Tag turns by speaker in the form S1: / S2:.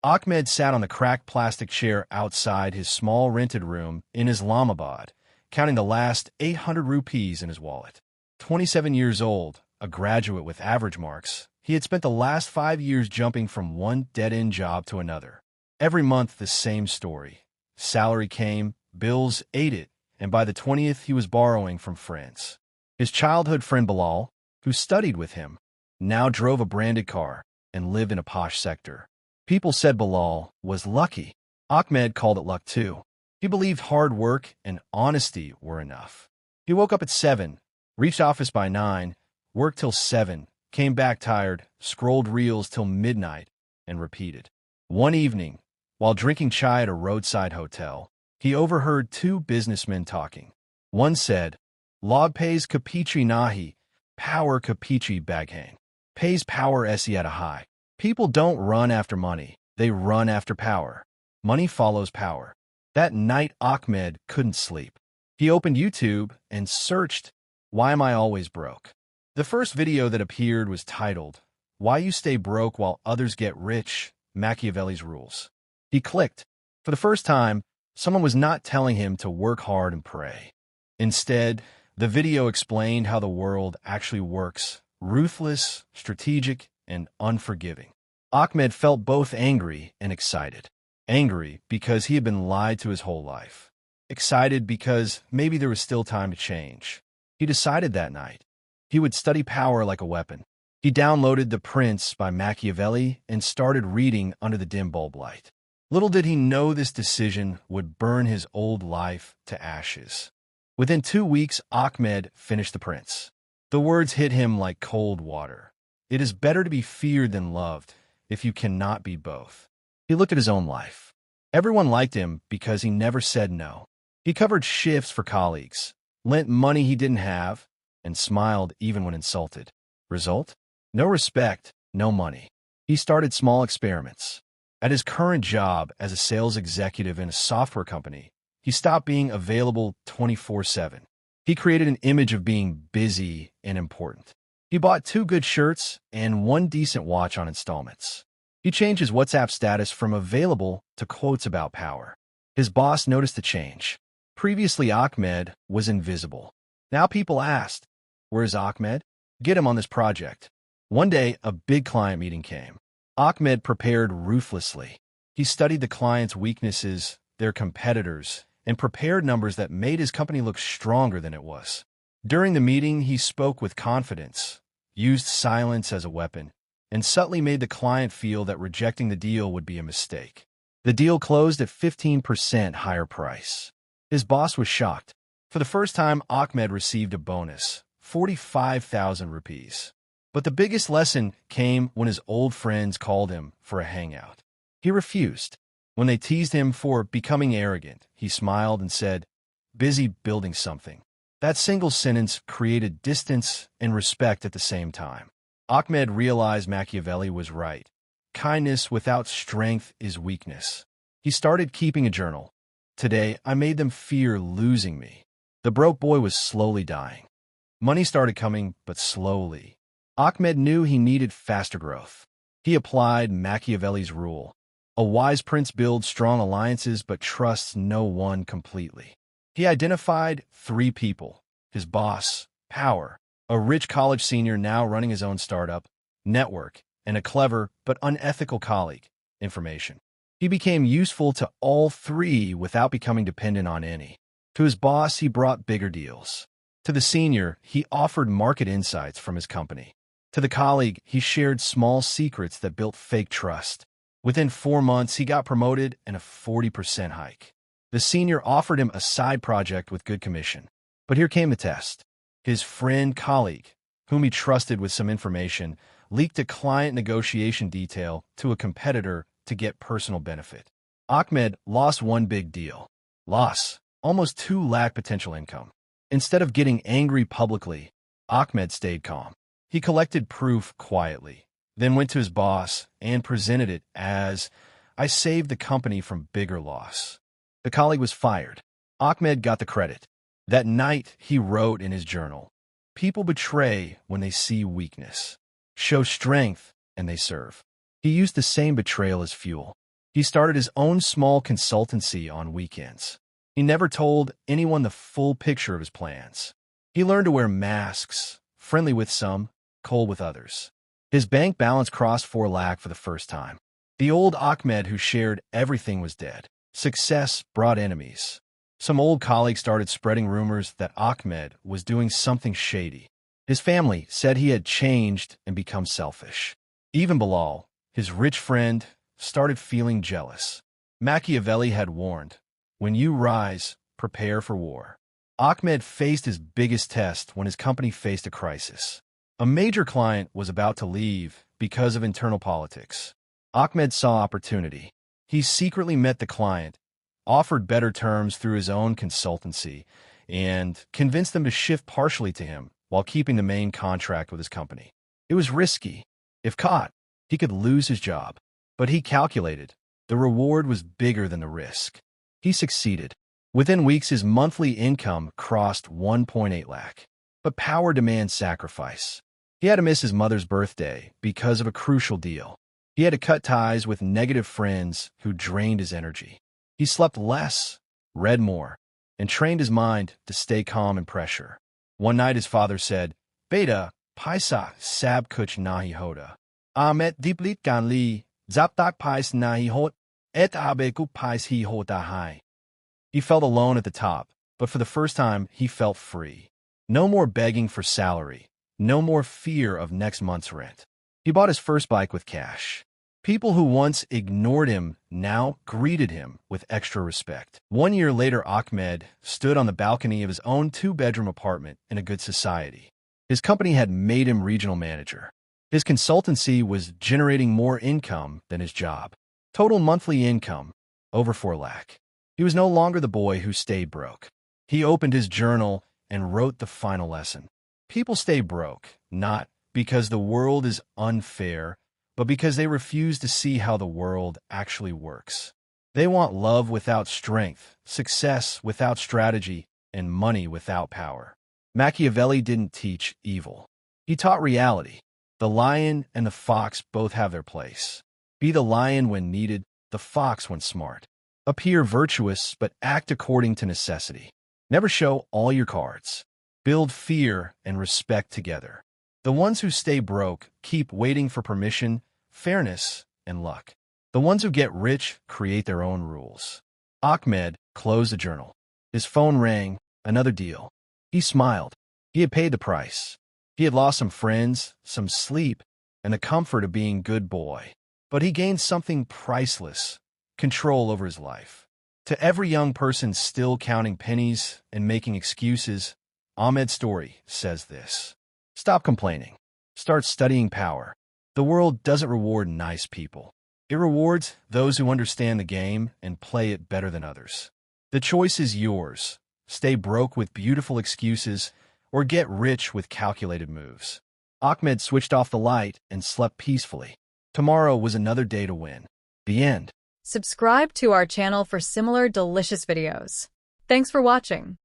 S1: Ahmed sat on the cracked plastic chair outside his small rented room in Islamabad, counting the last 800 rupees in his wallet. 27 years old, a graduate with average marks, he had spent the last 5 years jumping from one dead-end job to another. Every month, the same story. Salary came, bills ate it, and by the 20th, he was borrowing from friends. His childhood friend Bilal, who studied with him, now drove a branded car and lived in a posh sector. People said Bilal was lucky. Ahmed called it luck too. He believed hard work and honesty were enough. He woke up at 7, reached office by 9, worked till 7, came back tired, scrolled reels till midnight, and repeated. One evening, while drinking chai at a roadside hotel, he overheard two businessmen talking. One said, "Laud pays kapichi nahi, power kapichi baghain." Pays power esi at a high. People don't run after money, they run after power. Money follows power. That night Ahmed couldn't sleep. He opened YouTube and searched, "Why am I always broke?" The first video that appeared was titled, "Why You Stay Broke While Others Get Rich, Machiavelli's Rules." He clicked. For the first time, someone was not telling him to work hard and pray. Instead, the video explained how the world actually works, ruthless, strategic, and unforgiving. Ahmed felt both angry and excited. Angry because he had been lied to his whole life. Excited because maybe there was still time to change. He decided that night he would study power like a weapon. He downloaded The Prince by Machiavelli and started reading under the dim bulb light. Little did he know this decision would burn his old life to ashes. Within 2 weeks, Ahmed finished The Prince. The words hit him like cold water. It is better to be feared than loved if you cannot be both. He looked at his own life. Everyone liked him because he never said no. He covered shifts for colleagues, lent money he didn't have, and smiled even when insulted. Result? No respect, no money. He started small experiments. At his current job as a sales executive in a software company, he stopped being available 24/7. He created an image of being busy and important. He bought 2 good shirts and 1 decent watch on installments. He changed his WhatsApp status from available to quotes about power. His boss noticed the change. Previously, Ahmed was invisible. Now people asked, "Where's Ahmed? Get him on this project." One day, a big client meeting came. Ahmed prepared ruthlessly. He studied the client's weaknesses, their competitors, and prepared numbers that made his company look stronger than it was. During the meeting, he spoke with confidence, used silence as a weapon, and subtly made the client feel that rejecting the deal would be a mistake. The deal closed at 15% higher price. His boss was shocked. For the first time, Ahmed received a bonus, 45,000 rupees. But the biggest lesson came when his old friends called him for a hangout. He refused. When they teased him for becoming arrogant, he smiled and said, "Busy building something." That single sentence created distance and respect at the same time. Ahmed realized Machiavelli was right. Kindness without strength is weakness. He started keeping a journal. "Today, I made them fear losing me." The broke boy was slowly dying. Money started coming, but slowly. Ahmed knew he needed faster growth. He applied Machiavelli's rule. A wise prince builds strong alliances but trusts no one completely. He identified 3 people: his boss, power, a rich college senior now running his own startup, network, and a clever but unethical colleague, information. He became useful to all 3 without becoming dependent on any. To his boss, he brought bigger deals. To the senior, he offered market insights from his company. To the colleague, he shared small secrets that built fake trust. Within 4 months, he got promoted and a 40% hike. The senior offered him a side project with good commission. But here came the test. His colleague, whom he trusted with some information, leaked a client negotiation detail to a competitor to get personal benefit. Ahmed lost one big deal. Loss, almost 2 lakh potential income. Instead of getting angry publicly, Ahmed stayed calm. He collected proof quietly, then went to his boss and presented it as, "I saved the company from bigger loss." The colleague was fired. Ahmed got the credit. That night, he wrote in his journal, "People betray when they see weakness, show strength, and they serve." He used the same betrayal as fuel. He started his own small consultancy on weekends. He never told anyone the full picture of his plans. He learned to wear masks, friendly with some, cold with others. His bank balance crossed 4 lakh for the first time. The old Ahmed who shared everything was dead. Success brought enemies. Some old colleagues started spreading rumors that Ahmed was doing something shady. His family said he had changed and become selfish. Even Bilal, his rich friend, started feeling jealous. Machiavelli had warned, when you rise, prepare for war. Ahmed faced his biggest test when his company faced a crisis. A major client was about to leave because of internal politics. Ahmed saw opportunity. He secretly met the client, offered better terms through his own consultancy, and convinced them to shift partially to him while keeping the main contract with his company. It was risky. If caught, he could lose his job. But he calculated the reward was bigger than the risk. He succeeded. Within weeks, his monthly income crossed 1.8 lakh. But power demands sacrifice. He had to miss his mother's birthday because of a crucial deal. He had to cut ties with negative friends who drained his energy. He slept less, read more, and trained his mind to stay calm in pressure. One night his father said, "Beta, paisa sab kuch nahi hoda. Amet diplit ganli, zaptak pais nahi hot, et abeku pais hi hota hai." He felt alone at the top, but for the first time he felt free. No more begging for salary, no more fear of next month's rent. He bought his first bike with cash. People who once ignored him now greeted him with extra respect. 1 year later, Ahmed stood on the balcony of his own 2-bedroom apartment in a good society. His company had made him regional manager. His consultancy was generating more income than his job. Total monthly income, over 4 lakh. He was no longer the boy who stayed broke. He opened his journal and wrote the final lesson. People stay broke, not because the world is unfair, but because they refuse to see how the world actually works. They want love without strength, success without strategy, and money without power. Machiavelli didn't teach evil. He taught reality. The lion and the fox both have their place. Be the lion when needed, the fox when smart. Appear virtuous, but act according to necessity. Never show all your cards. Build fear and respect together. The ones who stay broke keep waiting for permission, fairness, and luck. The ones who get rich create their own rules. Ahmed closed the journal. His phone rang, another deal. He smiled. He had paid the price. He had lost some friends, some sleep, and the comfort of being good boy. But he gained something priceless, control over his life. To every young person still counting pennies and making excuses, Ahmed's story says this. Stop complaining. Start studying power. The world doesn't reward nice people. It rewards those who understand the game and play it better than others. The choice is yours. Stay broke with beautiful excuses or get rich with calculated moves. Ahmed switched off the light and slept peacefully. Tomorrow was another day to win. The end.
S2: Subscribe to our channel for similar delicious videos. Thanks for watching.